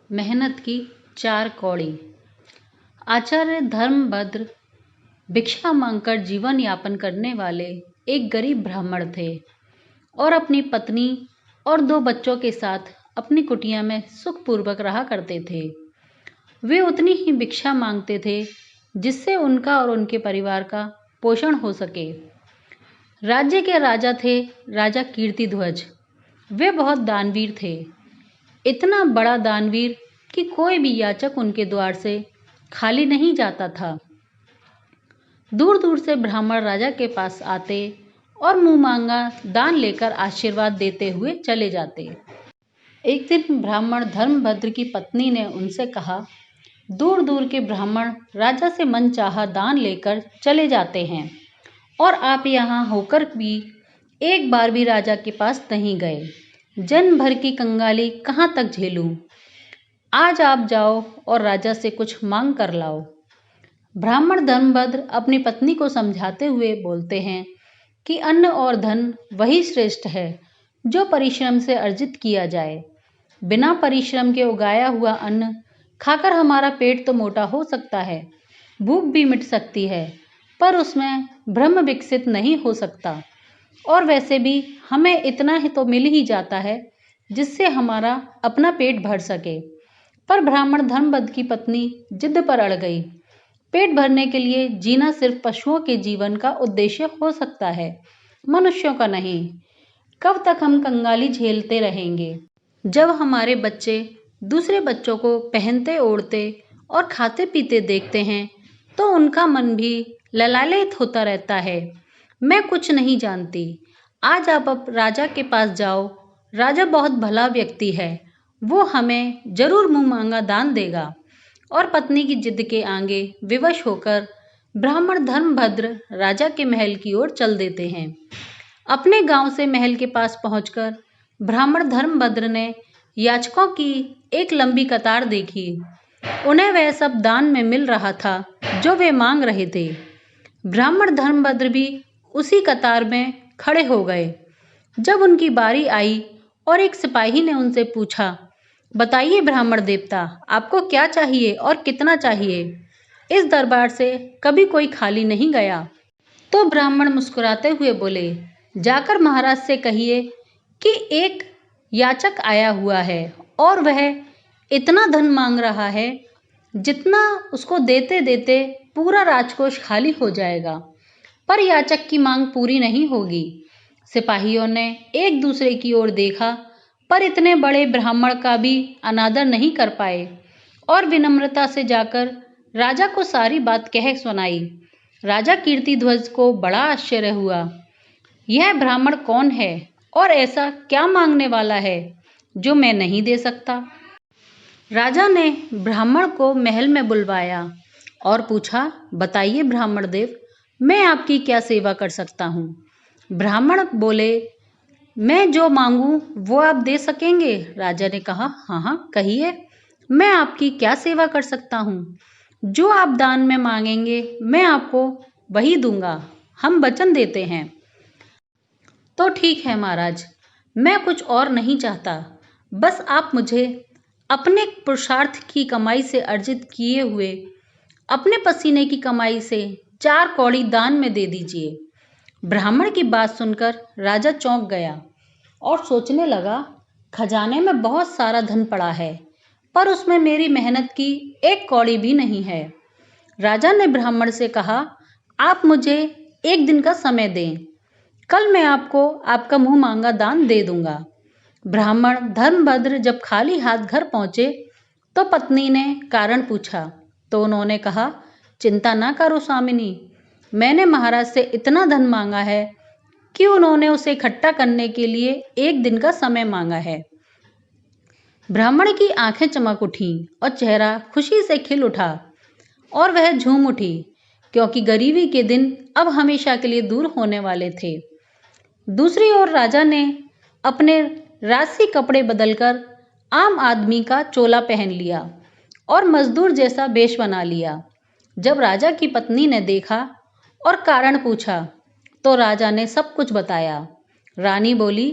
मेहनत की चार कौड़ी। आचार्य धर्मभद्र भिक्षा मांगकर जीवन यापन करने वाले एक गरीब ब्राह्मण थे और अपनी पत्नी और 2 बच्चों के साथ अपनी कुटिया में सुखपूर्वक रहा करते थे। वे उतनी ही भिक्षा मांगते थे जिससे उनका और उनके परिवार का पोषण हो सके। राज्य के राजा थे राजा कीर्तिध्वज। वे बहुत दानवीर थे, इतना बड़ा दानवीर कि कोई भी याचक उनके द्वार से खाली नहीं जाता था। दूर दूर से ब्राह्मण राजा के पास आते और मुंह मांगा दान लेकर आशीर्वाद देते हुए चले जाते। एक दिन ब्राह्मण धर्मभद्र की पत्नी ने उनसे कहा, दूर दूर के ब्राह्मण राजा से मनचाहा दान लेकर चले जाते हैं और आप यहाँ होकर भी एक बार भी राजा के पास नहीं गए। जन्म भर की कंगाली कहाँ तक झेलूं? आज आप जाओ और राजा से कुछ मांग कर लाओ। ब्राह्मण धर्मभद्र अपनी पत्नी को समझाते हुए बोलते हैं कि अन्न और धन वही श्रेष्ठ है जो परिश्रम से अर्जित किया जाए। बिना परिश्रम के उगाया हुआ अन्न खाकर हमारा पेट तो मोटा हो सकता है, भूख भी मिट सकती है, पर उसमें ब्रह्म विकसित नहीं हो सकता। और वैसे भी हमें इतना ही तो मिल ही जाता है जिससे हमारा अपना पेट भर सके। पर ब्राह्मण धर्मभद्र की पत्नी जिद पर अड़ गई। पेट भरने के लिए जीना सिर्फ पशुओं के जीवन का उद्देश्य हो सकता है, मनुष्यों का नहीं। कब तक हम कंगाली झेलते रहेंगे? जब हमारे बच्चे दूसरे बच्चों को पहनते ओढ़ते और खाते पीते देखते हैं तो उनका मन भी ललायित होता रहता है। मैं कुछ नहीं जानती। आज आप अब राजा के पास जाओ। राजा बहुत भला व्यक्ति है, वो हमें जरूर मुंह मांगा दान देगा। और पत्नी की जिद के आगे विवश होकर ब्राह्मण धर्मभद्र राजा के महल की ओर चल देते हैं। अपने गांव से महल के पास पहुंचकर ब्राह्मण धर्मभद्र ने याचकों की एक लंबी कतार देखी। उन्हें वह सब दान में मिल रहा था जो वे मांग रहे थे। ब्राह्मण धर्मभद्र भी उसी कतार में खड़े हो गए। जब उनकी बारी आई और एक सिपाही ने उनसे पूछा, बताइए ब्राह्मण देवता, आपको क्या चाहिए और कितना चाहिए? इस दरबार से कभी कोई खाली नहीं गया। तो ब्राह्मण मुस्कुराते हुए बोले, जाकर महाराज से कहिए कि एक याचक आया हुआ है और वह इतना धन मांग रहा है जितना उसको देते देते पूरा राजकोष खाली हो जाएगा, पर याचक की मांग पूरी नहीं होगी। सिपाहियों ने एक दूसरे की ओर देखा, पर इतने बड़े ब्राह्मण का भी अनादर नहीं कर पाए और विनम्रता से जाकर राजा को सारी बात कह सुनाई। राजा कीर्तिध्वज को बड़ा आश्चर्य हुआ। यह ब्राह्मण कौन है और ऐसा क्या मांगने वाला है जो मैं नहीं दे सकता? राजा ने ब्राह्मण को महल में बुलवाया और पूछा, बताइए ब्राह्मण देव, मैं आपकी क्या सेवा कर सकता हूँ? ब्राह्मण बोले, मैं जो मांगूं वो आप दे सकेंगे? राजा ने कहा, हाँ हाँ कहिए, मैं आपकी क्या सेवा कर सकता हूँ? जो आप दान में मांगेंगे मैं आपको वही दूंगा, हम वचन देते हैं। तो ठीक है महाराज, मैं कुछ और नहीं चाहता, बस आप मुझे अपने पुरुषार्थ की कमाई से अर्जित किए हुए अपने पसीने की कमाई से 4 कौड़ी दान में दे दीजिए। ब्राह्मण की बात सुनकर राजा चौंक गया और सोचने लगा, खजाने में बहुत सारा धन पड़ा है, पर उसमें मेरी मेहनत की 1 कौड़ी भी नहीं है। राजा ने ब्राह्मण से कहा, आप मुझे 1 दिन का समय दें, कल मैं आपको आपका मुंह मांगा दान दे दूंगा। ब्राह्मण धर्मभद्र जब खाली हाथ घर पहुंचे तो पत्नी ने कारण पूछा, तो उन्होंने कहा, चिंता ना करो स्वामिनी, मैंने महाराज से इतना धन मांगा है कि उन्होंने उसे इकट्ठा करने के लिए 1 दिन का समय मांगा है। ब्राह्मण की आंखें चमक उठीं और चेहरा खुशी से खिल उठा और वह झूम उठी, क्योंकि गरीबी के दिन अब हमेशा के लिए दूर होने वाले थे। दूसरी ओर राजा ने अपने राजसी कपड़े बदलकर आम आदमी का चोला पहन लिया और मजदूर जैसा वेश बना लिया। जब राजा की पत्नी ने देखा और कारण पूछा तो राजा ने सब कुछ बताया। रानी बोली,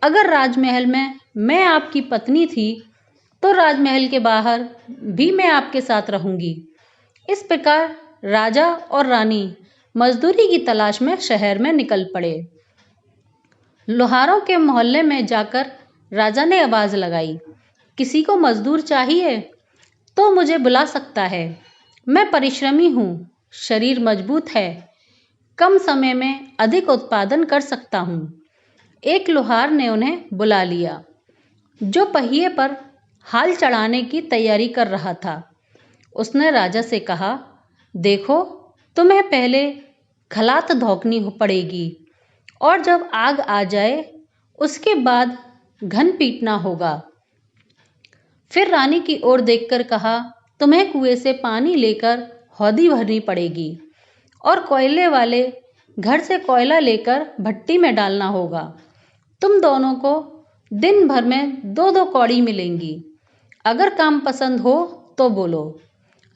अगर राजमहल में मैं आपकी पत्नी थी तो राजमहल के बाहर भी मैं आपके साथ रहूंगी। इस प्रकार राजा और रानी मजदूरी की तलाश में शहर में निकल पड़े। लोहारों के मोहल्ले में जाकर राजा ने आवाज लगाई, किसी को मजदूर चाहिए तो मुझे बुला सकता है। मैं परिश्रमी हूँ, शरीर मजबूत है, कम समय में अधिक उत्पादन कर सकता हूँ। एक लोहार ने उन्हें बुला लिया, जो पहिए पर हाल चढ़ाने की तैयारी कर रहा था। उसने राजा से कहा, देखो, तुम्हें पहले खलात धोकनी पड़ेगी और जब आग आ जाए उसके बाद घन पीटना होगा। फिर रानी की ओर देखकर कहा, तुम्हें कुएं से पानी लेकर हौदी भरनी पड़ेगी और कोयले वाले घर से कोयला लेकर भट्टी में डालना होगा। तुम दोनों को दिन भर में 2-2 कौड़ी मिलेंगी। अगर काम पसंद हो तो बोलो।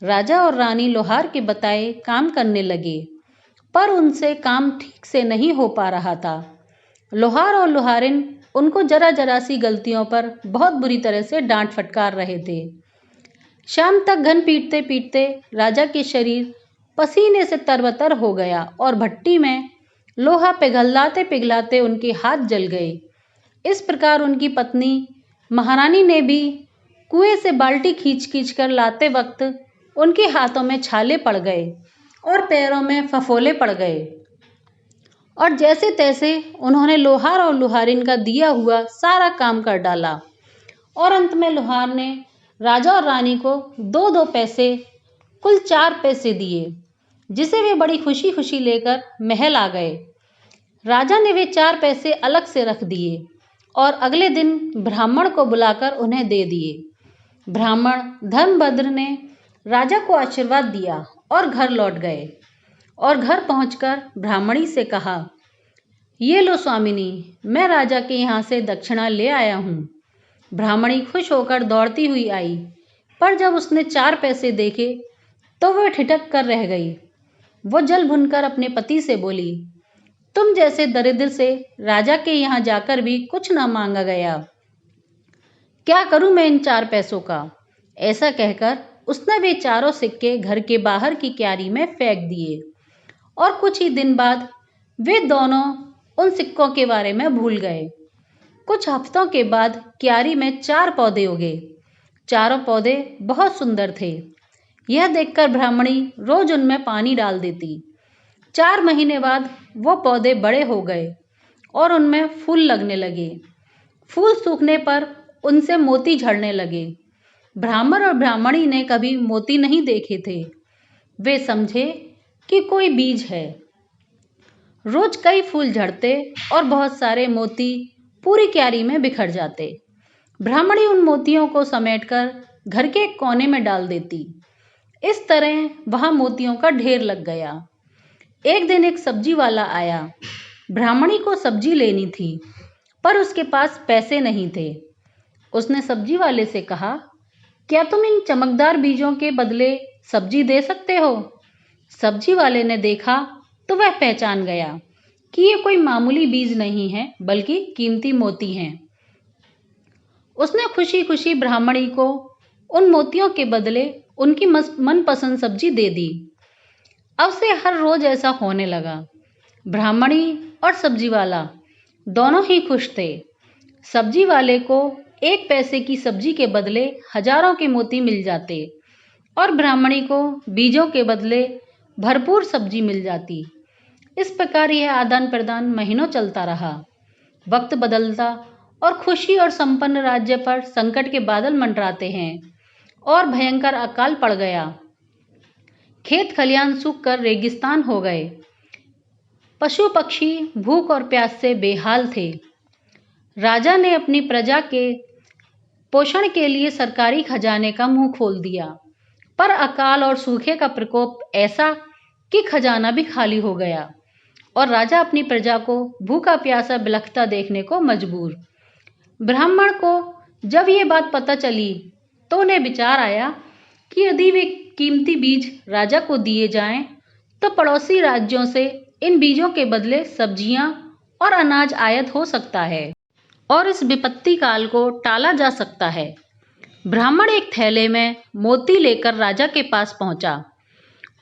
राजा और रानी लोहार के बताए काम करने लगे, पर उनसे काम ठीक से नहीं हो पा रहा था। लोहार और लोहारिन उनको जरा जरा सी गलतियों पर बहुत बुरी तरह से डांट फटकार रहे थे। शाम तक घन पीटते पीटते राजा के शरीर पसीने से तरबतर हो गया और भट्टी में लोहा पिघलाते पिघलाते उनके हाथ जल गए। इस प्रकार उनकी पत्नी महारानी ने भी कुएं से बाल्टी खींच खींच कर लाते वक्त उनके हाथों में छाले पड़ गए और पैरों में फफोले पड़ गए और जैसे तैसे उन्होंने लोहार और लोहारिन का दिया हुआ सारा काम कर डाला और अंत में लोहार ने राजा और रानी को 2-2 पैसे, कुल 4 पैसे दिए, जिसे वे बड़ी खुशी खुशी लेकर महल आ गए। राजा ने वे 4 पैसे अलग से रख दिए और अगले दिन ब्राह्मण को बुलाकर उन्हें दे दिए। ब्राह्मण धर्मभद्र ने राजा को आशीर्वाद दिया और घर लौट गए और घर पहुंचकर ब्राह्मणी से कहा, ये लो स्वामिनी, मैं राजा के यहाँ से दक्षिणा ले आया हूँ। ब्राह्मणी खुश होकर दौड़ती हुई आई, पर जब उसने 4 पैसे देखे तो वह ठिठक कर रह गई। वो जल भुनकर अपने पति से बोली, तुम जैसे दरिद्र से राजा के यहाँ जाकर भी कुछ न मांगा गया, क्या करूं मैं इन 4 पैसों का। ऐसा कहकर उसने वे चारों सिक्के घर के बाहर की क्यारी में फेंक दिए और कुछ ही दिन बाद वे दोनों उन सिक्कों के बारे में भूल गए। कुछ हफ्तों के बाद क्यारी में 4 पौधे उगे। चारों पौधे बहुत सुंदर थे। यह देखकर ब्राह्मणी रोज उनमें पानी डाल देती। 4 महीने बाद वो पौधे बड़े हो गए और उनमें फूल लगने लगे। फूल सूखने पर उनसे मोती झड़ने लगे। ब्राह्मण और ब्राह्मणी ने कभी मोती नहीं देखे थे। वे समझे कि कोई बीज है। रोज कई फूल झड़ते और बहुत सारे मोती पूरी क्यारी में बिखर जाते। ब्राह्मणी उन मोतियों को समेटकर घर के एक कोने में डाल देती। इस तरह वहां मोतियों का ढेर लग गया। एक दिन एक सब्जी वाला आया। ब्राह्मणी को सब्जी लेनी थी, पर उसके पास पैसे नहीं थे। उसने सब्जी वाले से कहा, क्या तुम इन चमकदार बीजों के बदले सब्जी दे सकते हो? सब्जी वाले ने देखा तो वह पहचान गया कि ये कोई मामूली बीज नहीं है, बल्कि कीमती मोती हैं। उसने खुशी खुशी ब्राह्मणी को उन मोतियों के बदले उनकी मनपसंद सब्जी दे दी। अब से हर रोज ऐसा होने लगा। ब्राह्मणी और सब्जी वाला दोनों ही खुश थे। सब्जी वाले को 1 पैसे की सब्जी के बदले हजारों के मोती मिल जाते और ब्राह्मणी को बीजों के बदले भरपूर सब्जी मिल जाती। इस प्रकार यह आदान प्रदान महीनों चलता रहा। वक्त बदलता और खुशी और संपन्न राज्य पर संकट के बादल मंडराते हैं और भयंकर अकाल पड़ गया। खेत खलियान सूख कर रेगिस्तान हो गए। पशु पक्षी भूख और प्यास से बेहाल थे। राजा ने अपनी प्रजा के पोषण के लिए सरकारी खजाने का मुंह खोल दिया, पर अकाल और सूखे का प्रकोप ऐसा कि खजाना भी खाली हो गया और राजा अपनी प्रजा को भूखा प्यासा बिलखता देखने को मजबूर। ब्राह्मण को जब ये बात पता चली तो उन्हें विचार आया कि यदि वे कीमती बीज राजा को दिए जाएं तो पड़ोसी राज्यों से इन बीजों के बदले सब्जियां और अनाज आयात हो सकता है और इस विपत्ति काल को टाला जा सकता है। ब्राह्मण एक थैले में मोती लेकर राजा के पास पहुंचा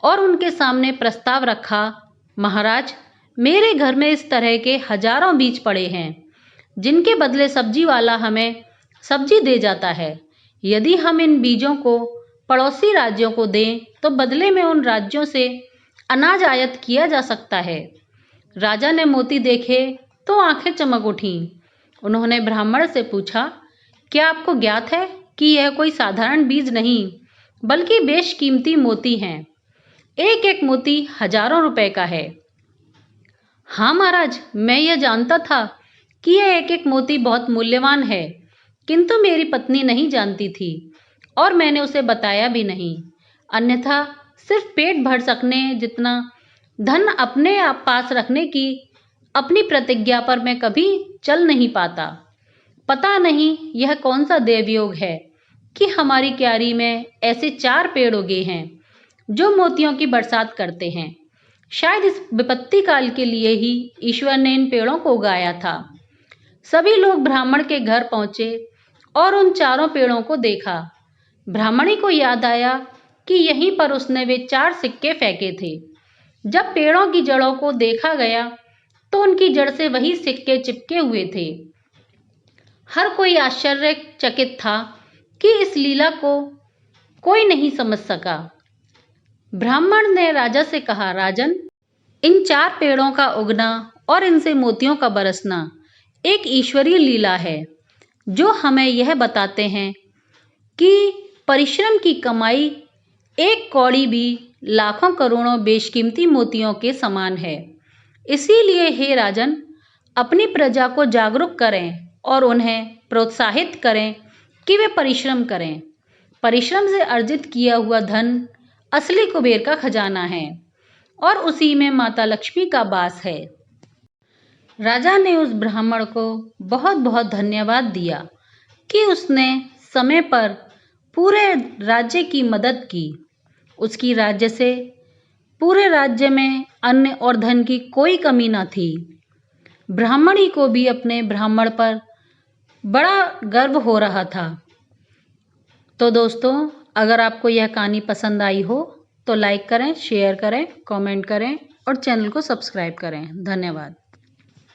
और उनके सामने प्रस्ताव रखा, महाराज, मेरे घर में इस तरह के हजारों बीज पड़े हैं जिनके बदले सब्जी वाला हमें सब्जी दे जाता है। यदि हम इन बीजों को पड़ोसी राज्यों को दें तो बदले में उन राज्यों से अनाज आयात किया जा सकता है। राजा ने मोती देखे तो आंखें चमक उठीं। उन्होंने ब्राह्मण से पूछा, क्या आपको ज्ञात है कि यह कोई साधारण बीज नहीं बल्कि बेशकीमती मोती हैं। एक एक मोती हजारों रुपए का है। हाँ महाराज, मैं यह जानता था कि यह एक एक मोती बहुत मूल्यवान है, किंतु मेरी पत्नी नहीं जानती थी और मैंने उसे बताया भी नहीं। अन्यथा सिर्फ पेट भर सकने जितना धन अपने आप पास रखने की अपनी प्रतिज्ञा पर मैं कभी चल नहीं पाता। पता नहीं यह कौन सा देवयोग है कि हमारी क्यारी में ऐसे 4 पेड़ उगे हैं जो मोतियों की बरसात करते हैं। शायद इस विपत्ति काल के लिए ही ईश्वर ने इन पेड़ों को उगाया था। सभी लोग ब्राह्मण के घर पहुंचे और उन चारों पेड़ों को देखा। ब्राह्मणी को याद आया कि यहीं पर उसने वे 4 सिक्के फेंके थे। जब पेड़ों की जड़ों को देखा गया तो उनकी जड़ से वही सिक्के चिपके हुए थे। हर कोई आश्चर्यचकित था कि इस लीला को कोई नहीं समझ सका। ब्राह्मण ने राजा से कहा, राजन, इन 4 पेड़ों का उगना और इनसे मोतियों का बरसना एक ईश्वरीय लीला है जो हमें यह बताते हैं कि परिश्रम की कमाई एक कौड़ी भी लाखों करोड़ों बेशकीमती मोतियों के समान है। इसीलिए हे राजन, अपनी प्रजा को जागरूक करें और उन्हें प्रोत्साहित करें कि वे परिश्रम करें। परिश्रम से अर्जित किया हुआ धन असली कुबेर का खजाना है और उसी में माता लक्ष्मी का वास है। राजा ने उस ब्राह्मण को बहुत बहुत धन्यवाद दिया कि उसने समय पर पूरे राज्य की मदद की। उसकी राज्य से पूरे राज्य में अन्न और धन की कोई कमी न थी। ब्राह्मणी को भी अपने ब्राह्मण पर बड़ा गर्व हो रहा था। तो दोस्तों, अगर आपको यह कहानी पसंद आई हो तो लाइक करें, शेयर करें, कमेंट करें और चैनल को सब्सक्राइब करें। धन्यवाद।